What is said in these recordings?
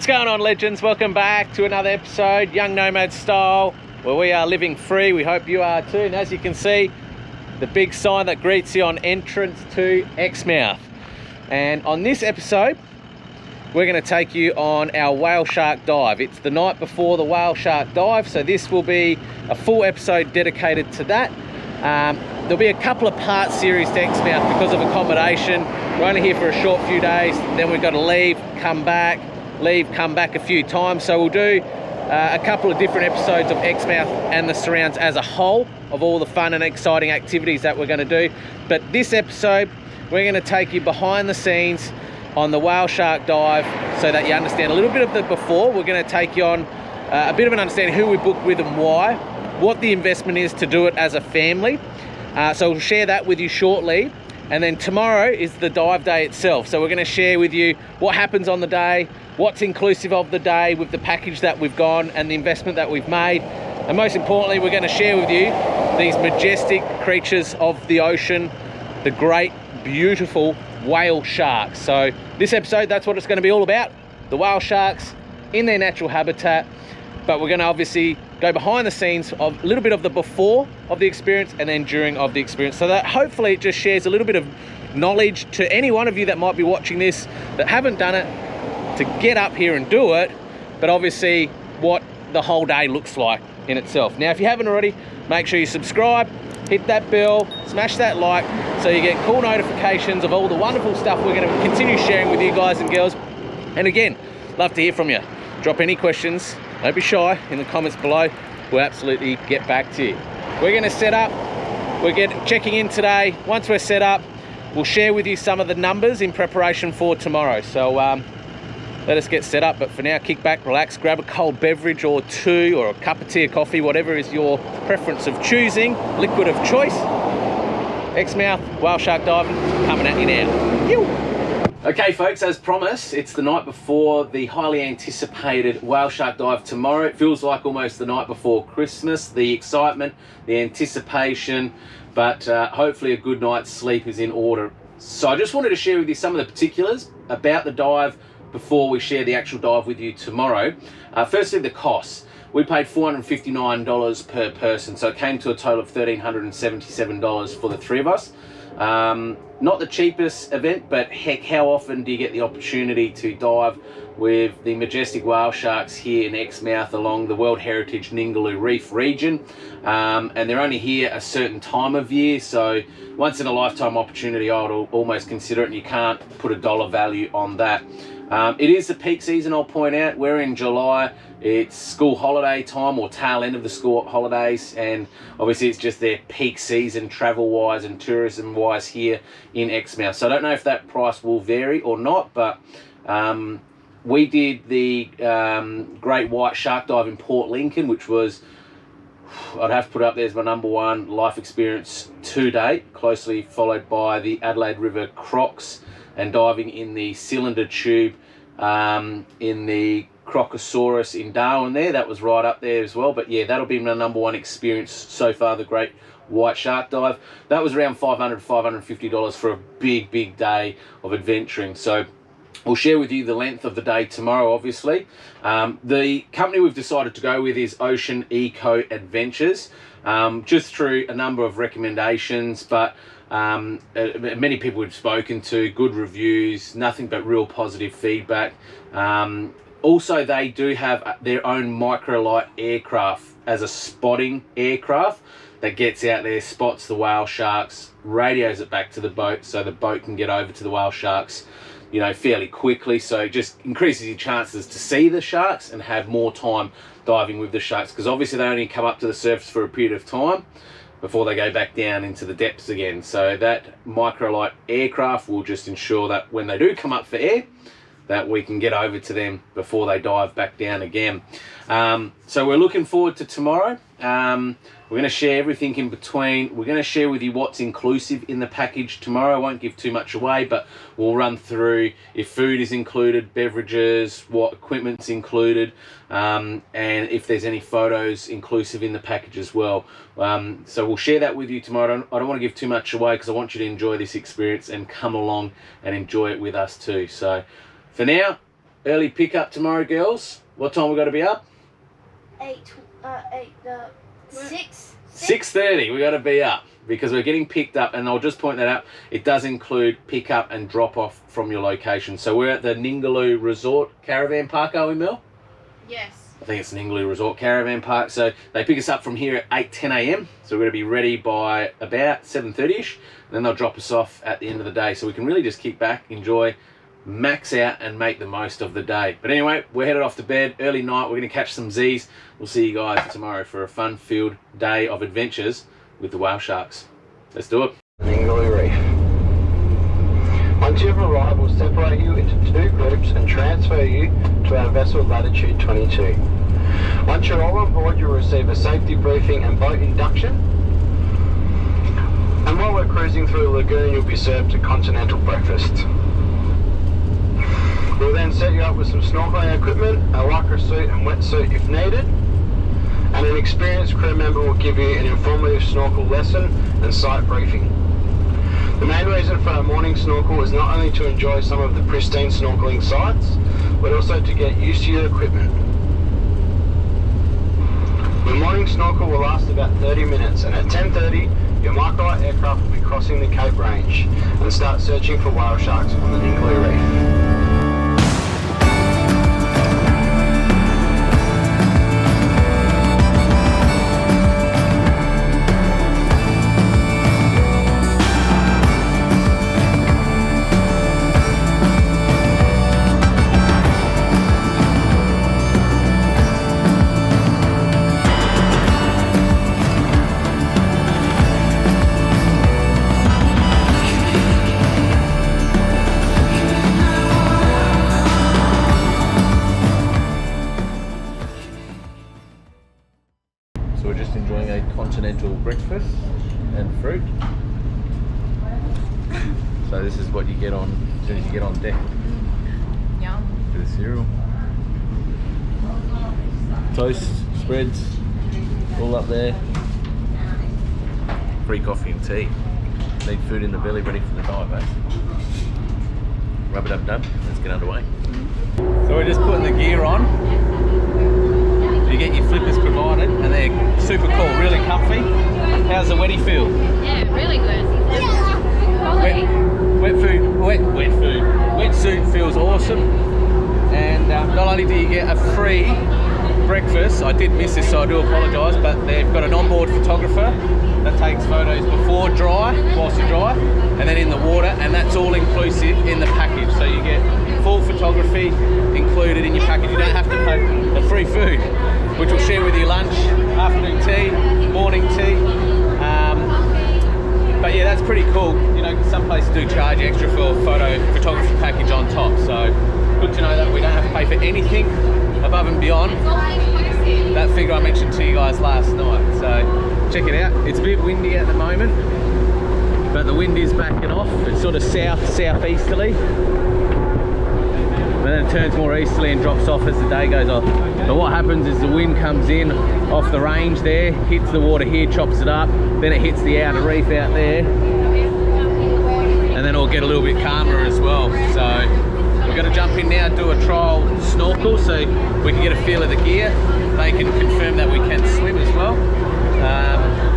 What's going on, legends? Welcome back to another episode, Young Nomad style, where we are living free. We hope you are too. And as you can see, the big sign that greets you on entrance to Exmouth. And on this episode, we're going to take you on our whale shark dive. It's the night before the whale shark dive, so this will be a full episode dedicated to that. There'll be a couple of part series to Exmouth because of accommodation. We're only here for a short few days, then we've got to leave, come back a few times. So we'll do a couple of different episodes of Exmouth and the surrounds as a whole, of all the fun and exciting activities that we're going to do. But this episode, we're going to take you behind the scenes on the whale shark dive so that you understand a little bit of the before. We're going to take you on a bit of an understanding who we booked with and why, what the investment is to do it as a family. So we'll share that with you shortly. And then tomorrow is the dive day itself. So we're going to share with you what happens on the day, what's inclusive of the day with the package that we've gone and the investment that we've made. And most importantly, we're going to share with you these majestic creatures of the ocean, the great, beautiful whale sharks. So this episode, that's what it's going to be all about. The whale sharks in their natural habitat. But we're going to obviously go behind the scenes of a little bit of the before of the experience and then during of the experience, so that hopefully it just shares a little bit of knowledge to any one of you that might be watching this that haven't done it, to get up here and do it, but obviously what the whole day looks like in itself. Now, if you haven't already, make sure you subscribe, hit that bell, smash that like, so you get cool notifications of all the wonderful stuff we're going to continue sharing with you guys and girls. And again, love to hear from you. Drop any questions, don't be shy, in the comments below. We'll absolutely get back to you. We're going to set up, we're checking in today. Once we're set up, we'll share with you some of the numbers in preparation for tomorrow. So let us get set up. But for now, kick back, relax, grab a cold beverage or two, or a cup of tea or coffee, whatever is your preference of choosing, liquid of choice. Exmouth whale shark diving coming at you now. Yoo! Okay folks, as promised, it's the night before the highly anticipated whale shark dive tomorrow. It feels like almost the night before Christmas, the excitement, the anticipation, but hopefully a good night's sleep is in order. So I just wanted to share with you some of the particulars about the dive before we share the actual dive with you tomorrow. Firstly, the costs. We paid $459 per person, so it came to a total of $1,377 for the three of us. Not the cheapest event, but heck, how often do you get the opportunity to dive with the majestic whale sharks here in Exmouth along the World Heritage Ningaloo Reef region? And they're only here a certain time of year, so once in a lifetime opportunity, I would almost consider it, and you can't put a dollar value on that. It is the peak season, I'll point out. We're in July. It's school holiday time, or tail end of the school holidays, and obviously it's just their peak season travel wise and tourism wise here in Exmouth. So I don't know if that price will vary or not, but we did the great white shark dive in Port Lincoln, which was, I'd have to put up there as my #1 life experience to date, closely followed by the Adelaide River Crocs and diving in the cylinder tube in the Crocosaurus in Darwin there. That was right up there as well. But yeah, that'll be my #1 experience so far, the great white shark dive. That was around $500 to $550 for a big day of adventuring. So we'll share with you the length of the day tomorrow, obviously. The company we've decided to go with is Ocean Eco Adventures, just through a number of recommendations, but many people we've spoken to, good reviews, nothing but real positive feedback. Also, they do have their own microlight aircraft as a spotting aircraft that gets out there, spots the whale sharks, radios it back to the boat so the boat can get over to the whale sharks, you know, fairly quickly. So it just increases your chances to see the sharks and have more time diving with the sharks, because obviously they only come up to the surface for a period of time before they go back down into the depths again. So that microlight aircraft will just ensure that when they do come up for air, that we can get over to them before they dive back down again. So we're looking forward to tomorrow. We're going to share everything in between. We're going to share with you what's inclusive in the package tomorrow. I won't give too much away, but we'll run through if food is included, beverages, what equipment's included, and if there's any photos inclusive in the package as well. So we'll share that with you tomorrow. I don't want to give too much away because I want you to enjoy this experience and come along and enjoy it with us too. So for now, early pickup tomorrow, girls. What time we got to be up? 6:30. We got to be up because we're getting picked up, and I'll just point that out. It does include pick up and drop off from your location. So we're at the Ningaloo Resort Caravan Park, are we, Mel? Yes. I think it's Ningaloo Resort Caravan Park. So they pick us up from here at 8:10 a.m. So we're going to be ready by about 7:30ish. Then they'll drop us off at the end of the day. So we can really just kick back, enjoy, max out, and make the most of the day. But anyway, we're headed off to bed. Early night, we're going to catch some Z's. We'll see you guys tomorrow for a fun-filled day of adventures with the whale sharks. Let's do it. Ningaloo Reef. Once you've arrived, we'll separate you into 2 groups and transfer you to our vessel latitude 22. Once you're all on board, you'll receive a safety briefing and boat induction. And while we're cruising through the lagoon, you'll be served a continental breakfast. We'll then set you up with some snorkeling equipment, a lycra suit and wetsuit if needed. And an experienced crew member will give you an informative snorkel lesson and site briefing. The main reason for our morning snorkel is not only to enjoy some of the pristine snorkeling sites, but also to get used to your equipment. The morning snorkel will last about 30 minutes, and at 10:30, your microlight aircraft will be crossing the Cape Range and start searching for whale sharks on the Ningaloo Reef. So we're just enjoying a continental breakfast and fruit. So this is what you get on as soon as you get on deck. Yum. Bit of cereal. Toast, spreads, all up there. Free coffee and tea. Need food in the belly ready for the dive, eh? Rub it up, dub. Let's get underway. So we're just putting the gear on. You get your flippers provided, and they're super cool, really comfy. How's the wetty feel? Yeah, really good. Wetsuit feels awesome. And not only do you get a free breakfast, I did miss this, so I do apologise, but they've got an onboard photographer that takes photos before dry, whilst you dry, and then in the water, and that's all inclusive in the package. So you get full photography included in your package. You don't have to pay the free food, which we'll share with you lunch, afternoon tea, morning tea. But yeah, that's pretty cool. You know, some places do charge extra for a photography package on top. So good to know that we don't have to pay for anything above and beyond that figure I mentioned to you guys last night. So check it out. It's a bit windy at the moment, but the wind is backing off. It's sort of southeasterly. And then it turns more easterly and drops off as the day goes off. But what happens is the wind comes in off the range there, hits the water here, chops it up, then it hits the outer reef out there, and then it'll get a little bit calmer as well. So we're going to jump in now, do a trial snorkel so we can get a feel of the gear. They can confirm that we can swim as well.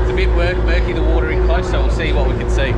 It's a bit murky, the water in close, so we'll see what we can see.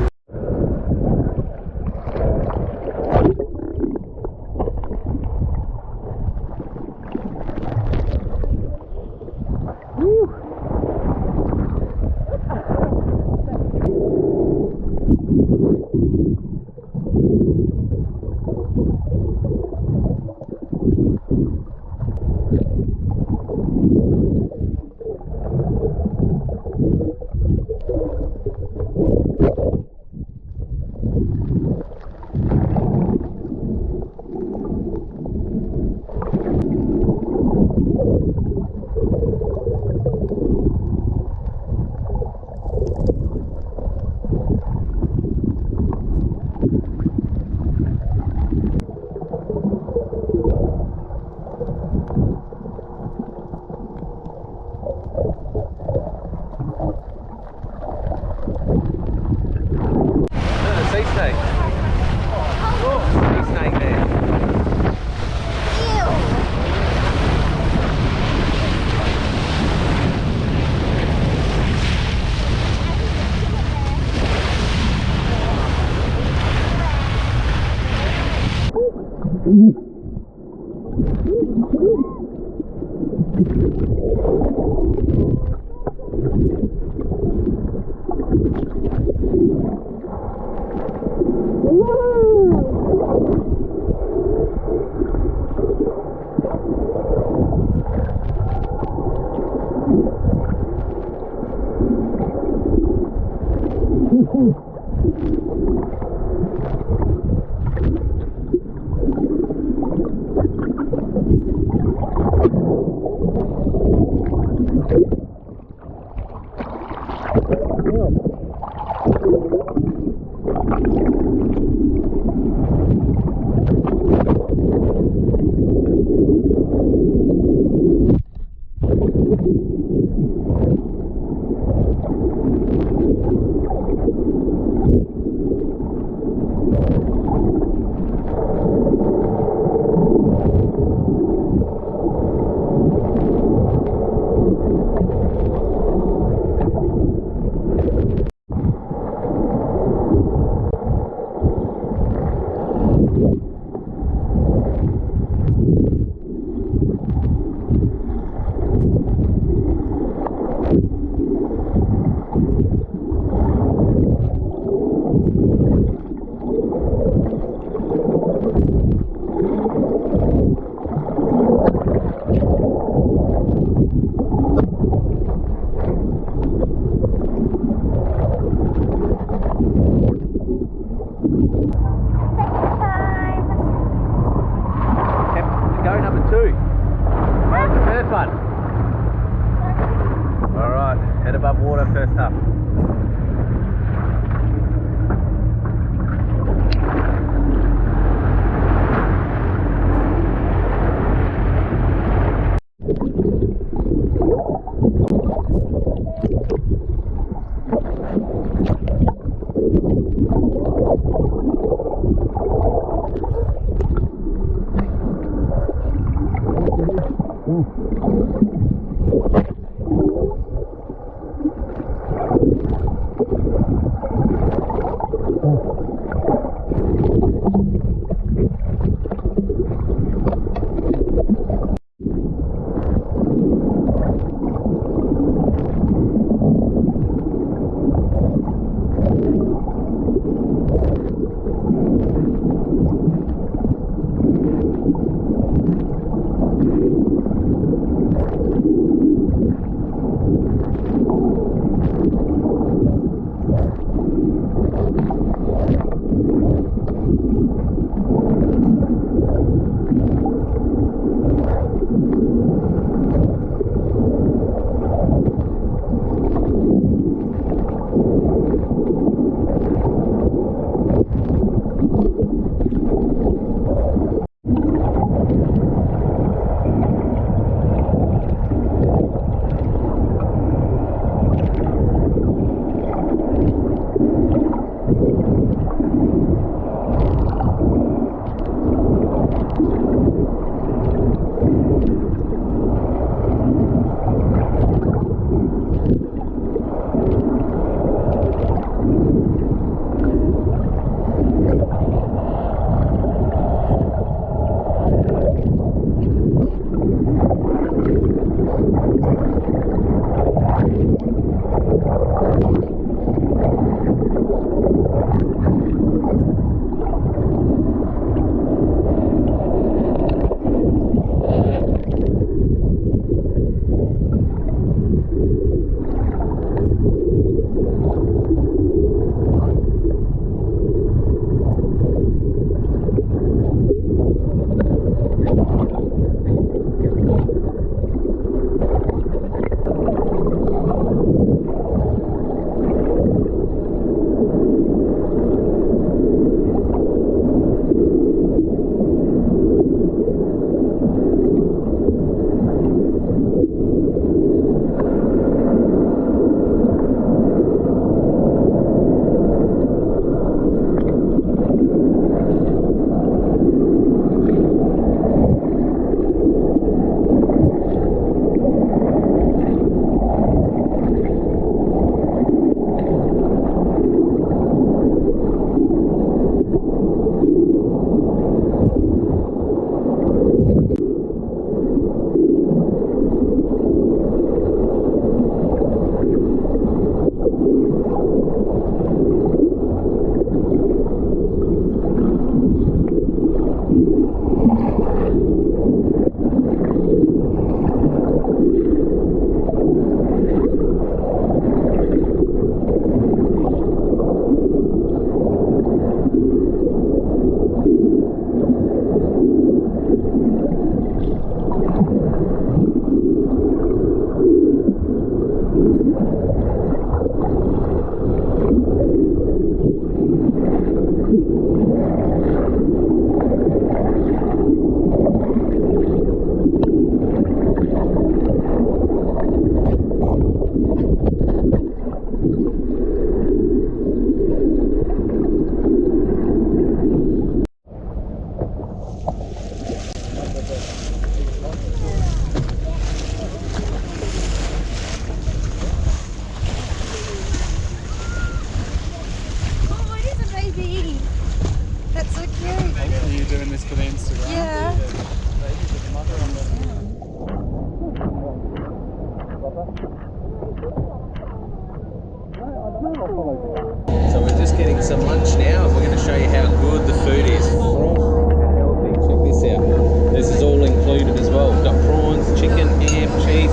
some lunch now, and we're going to show you how good the food is. Fresh and healthy. Check this out. This is all included as well. We've got prawns, chicken, ham, cheese,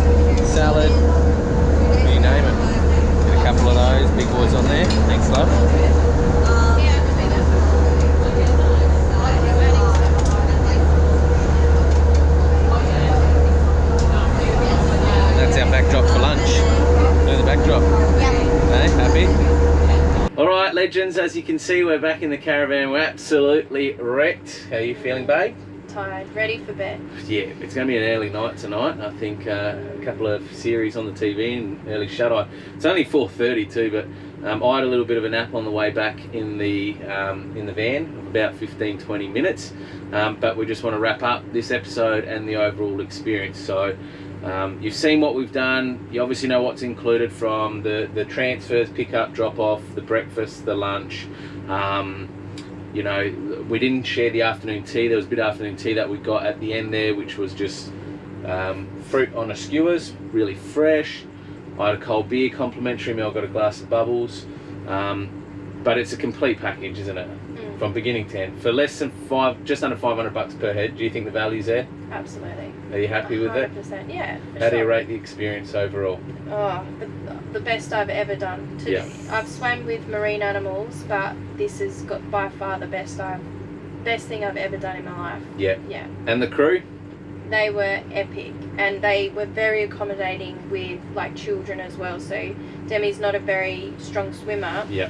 salad, you name it. Get a couple of those big boys on there. Thanks, love. That's our backdrop for lunch. Look at the backdrop. Hey, happy? Alright legends, as you can see we're back in the caravan. We're absolutely wrecked. How are you feeling, babe? Tired, ready for bed. Yeah, it's going to be an early night tonight. I think a couple of series on the TV and early shut-eye. It's only 4:30 too, but I had a little bit of a nap on the way back in the van of about 15-20 minutes. But we just want to wrap up this episode and the overall experience. So you've seen what we've done. You obviously know what's included from the transfers, pick-up, drop-off, the breakfast, the lunch. You know, we didn't share the afternoon tea. There was a bit of afternoon tea that we got at the end there, which was just fruit on a skewers, really fresh. I had a cold beer, complimentary meal, got a glass of bubbles. But it's a complete package, isn't it? From beginning to end. For less than just under $500 per head, do you think the value's there? Absolutely. Are you happy with it? 100%, yeah. How do you rate the experience overall? Oh, the best I've ever done. Yeah. I've swam with marine animals, but this has got by far the best thing I've ever done in my life. Yeah. Yeah. And the crew? They were epic, and they were very accommodating with like children as well. So Demi's not a very strong swimmer. Yeah.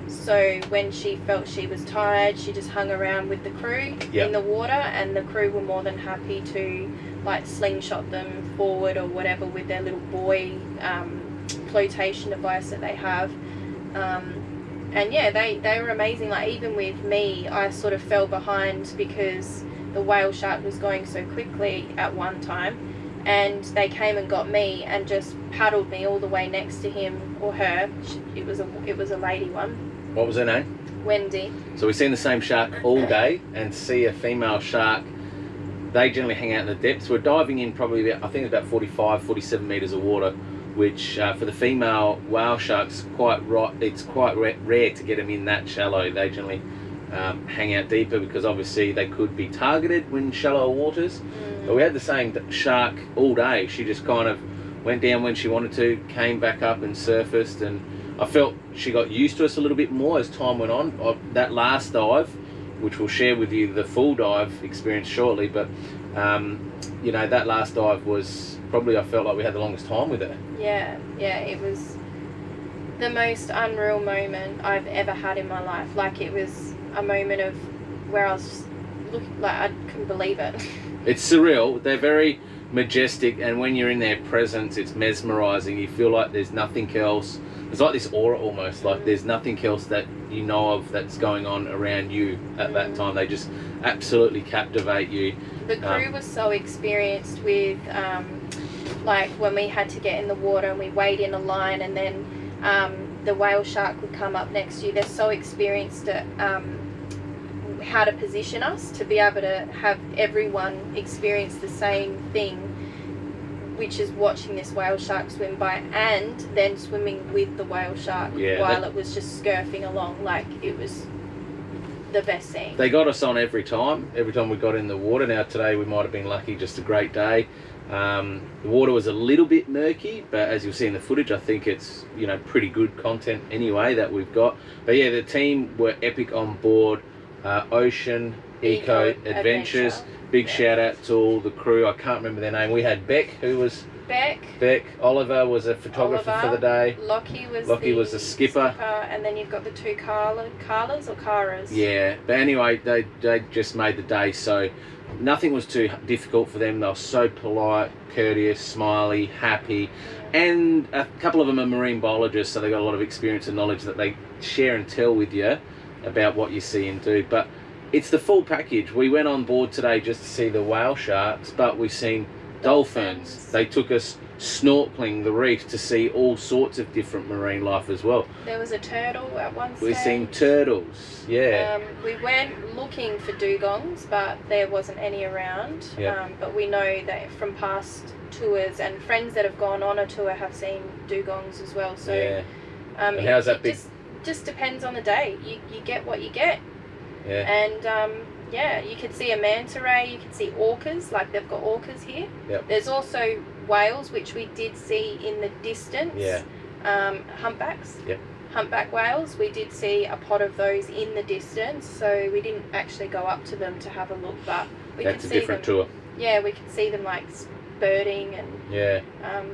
So when she felt she was tired, she just hung around with the crew in the water, and the crew were more than happy to like slingshot them forward or whatever with their little buoy flotation device that they have. And yeah, they were amazing. Like even with me, I sort of fell behind because the whale shark was going so quickly at one time, and they came and got me and just paddled me all the way next to him or her. It was a lady one. What was her name? Wendy. So we've seen the same shark all day, and see a female shark. They generally hang out in the depths. We're diving in probably about, I think it's about 45, 47 meters of water, which for the female whale sharks, it's quite rare to get them in that shallow. They generally hang out deeper because obviously they could be targeted when shallow waters. But we had the same shark all day. She just kind of went down when she wanted to, came back up and surfaced, and I felt she got used to us a little bit more as time went on. That last dive, which we'll share with you the full dive experience shortly, but you know, that last dive was probably, I felt like we had the longest time with her. Yeah, it was the most unreal moment I've ever had in my life. Like it was a moment of where I was just looking, like I couldn't believe it. It's surreal. They're very majestic, and when you're in their presence, it's mesmerising. You feel like there's nothing else. It's like this aura almost, like there's nothing else that you know of that's going on around you at that time. They just absolutely captivate you. The crew was so experienced with, like when we had to get in the water and we wade in a line, and then the whale shark would come up next to you. They're so experienced at how to position us to be able to have everyone experience the same thing, which is watching this whale shark swim by and then swimming with the whale shark while it was just scurfing along. Like it was the best thing. They got us on every time we got in the water. Now today we might have been lucky, just a great day. The water was a little bit murky, but as you'll see in the footage, I think it's, you know, pretty good content anyway that we've got. But yeah, the team were epic on board. Ocean Eco Adventures. Big shout out to all the crew. I can't remember their name. We had Beck, who was Beck. Oliver was a photographer for the day. Lockie was the skipper. And then you've got the two Carlas or Caras. Yeah, but anyway, they just made the day, so nothing was too difficult for them. They were so polite, courteous, smiley, happy, and a couple of them are marine biologists, so they got a lot of experience and knowledge that they share and tell with you about what you see and do. But it's the full package. We went on board today just to see the whale sharks, but we've seen dolphins. They took us snorkeling the reef to see all sorts of different marine life as well. There was a turtle at one stage. We've seen turtles, yeah. We went looking for dugongs, but there wasn't any around. Yep. But we know that from past tours, and friends that have gone on a tour have seen dugongs as well. So yeah. And how's that big just depends on the day. You get what you get. Yeah. And yeah, you could see a manta ray, you can see orcas, like they've got orcas here. Yep. There's also whales, which we did see in the distance. Yeah. Humpbacks. Yep. Humpback whales, we did see a pod of those in the distance, so we didn't actually go up to them to have a look, but we could see them. That's a different tour. Yeah, we could see them like birding and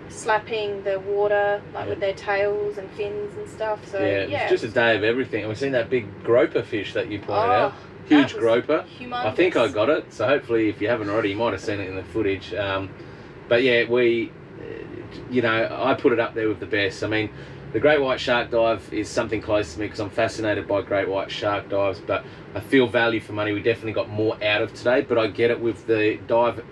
slapping the water like with their tails and fins and stuff. So yeah, it's just a day of everything. And we've seen that big groper fish that you pointed out. Huge groper. Humongous. I think I got it. So hopefully, if you haven't already, you might have seen it in the footage. But yeah, we, you know, I put it up there with the best. I mean, the great white shark dive is something close to me because I'm fascinated by great white shark dives, but I feel value for money. We definitely got more out of today, but I get it with the dive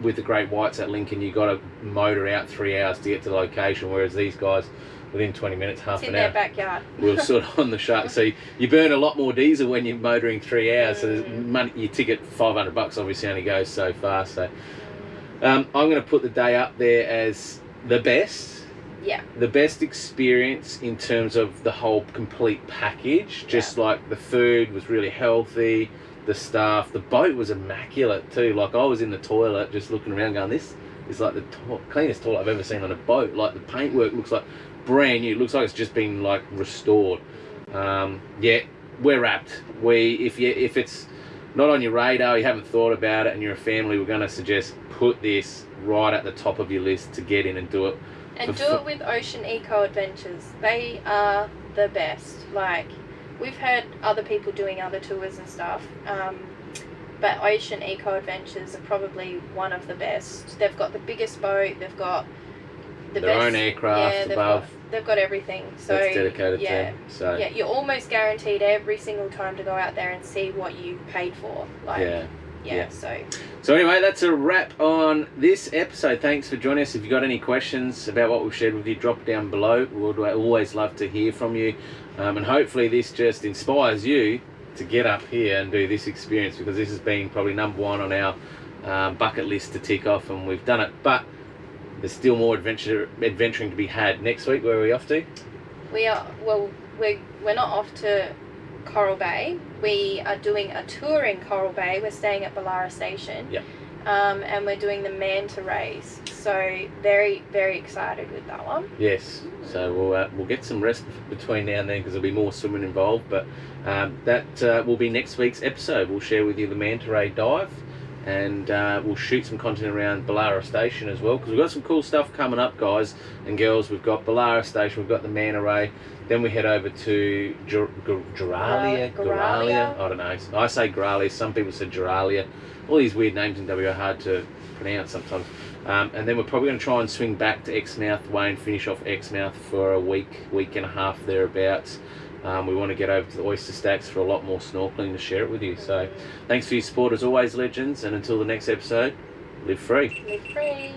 with the great whites at Lincoln. You got to motor out 3 hours to get to the location, whereas these guys, within 20 minutes, half an hour, in their backyard. we were sort of on the shark. So you burn a lot more diesel when you're motoring 3 hours. So money, your ticket, $500 obviously only goes so far. So I'm going to put the day up there as the best. Yeah. The best experience in terms of the whole complete package. Just like the food was really healthy, the staff, the boat was immaculate too. Like I was in the toilet just looking around going, this is like the cleanest toilet I've ever seen on a boat. Like the paintwork looks like brand new. It looks like it's just been like restored. Yeah, we're wrapped. If it's not on your radar, you haven't thought about it and you're a family, we're going to suggest put this right at the top of your list to get in and do it. And do it with Ocean Eco Adventures. They are the best. Like, we've heard other people doing other tours and stuff, but Ocean Eco Adventures are probably one of the best. They've got the biggest boat. They've got the their best, own aircraft above. They've got everything. So that's dedicated yeah, to them. So yeah, you're almost guaranteed every single time to go out there and see what you paid for. Like, yeah. So anyway, that's a wrap on this episode. Thanks for joining us. If you've got any questions about what we've shared with you, drop down below. We'd always love to hear from you. And hopefully this just inspires you to get up here and do this experience, because this has been probably number one on our bucket list to tick off, and we've done it. But there's still more adventuring to be had. Next week, where are we off to? We're not off to Coral Bay. We are doing a tour in Coral Bay. We're staying at Ballara Station. Yep. And we're doing the manta rays. So very, very excited with that one. Yes. So we'll get some rest between now and then, because there'll be more swimming involved. But that will be next week's episode. We'll share with you the manta ray dive, and we'll shoot some content around Ballara Station as well, because we've got some cool stuff coming up, guys and girls. We've got Ballara Station, we've got the manta ray, then we head over to Geralia. I don't know, I say Geralia, some people say Geralia. All these weird names in WA are hard to pronounce sometimes. And then we're probably going to try and swing back to Exmouth way and finish off Exmouth for a week and a half thereabouts. We want to get over to the oyster stacks for a lot more snorkeling to share it with you. So thanks for your support as always, legends, and until the next episode, live free. Live free.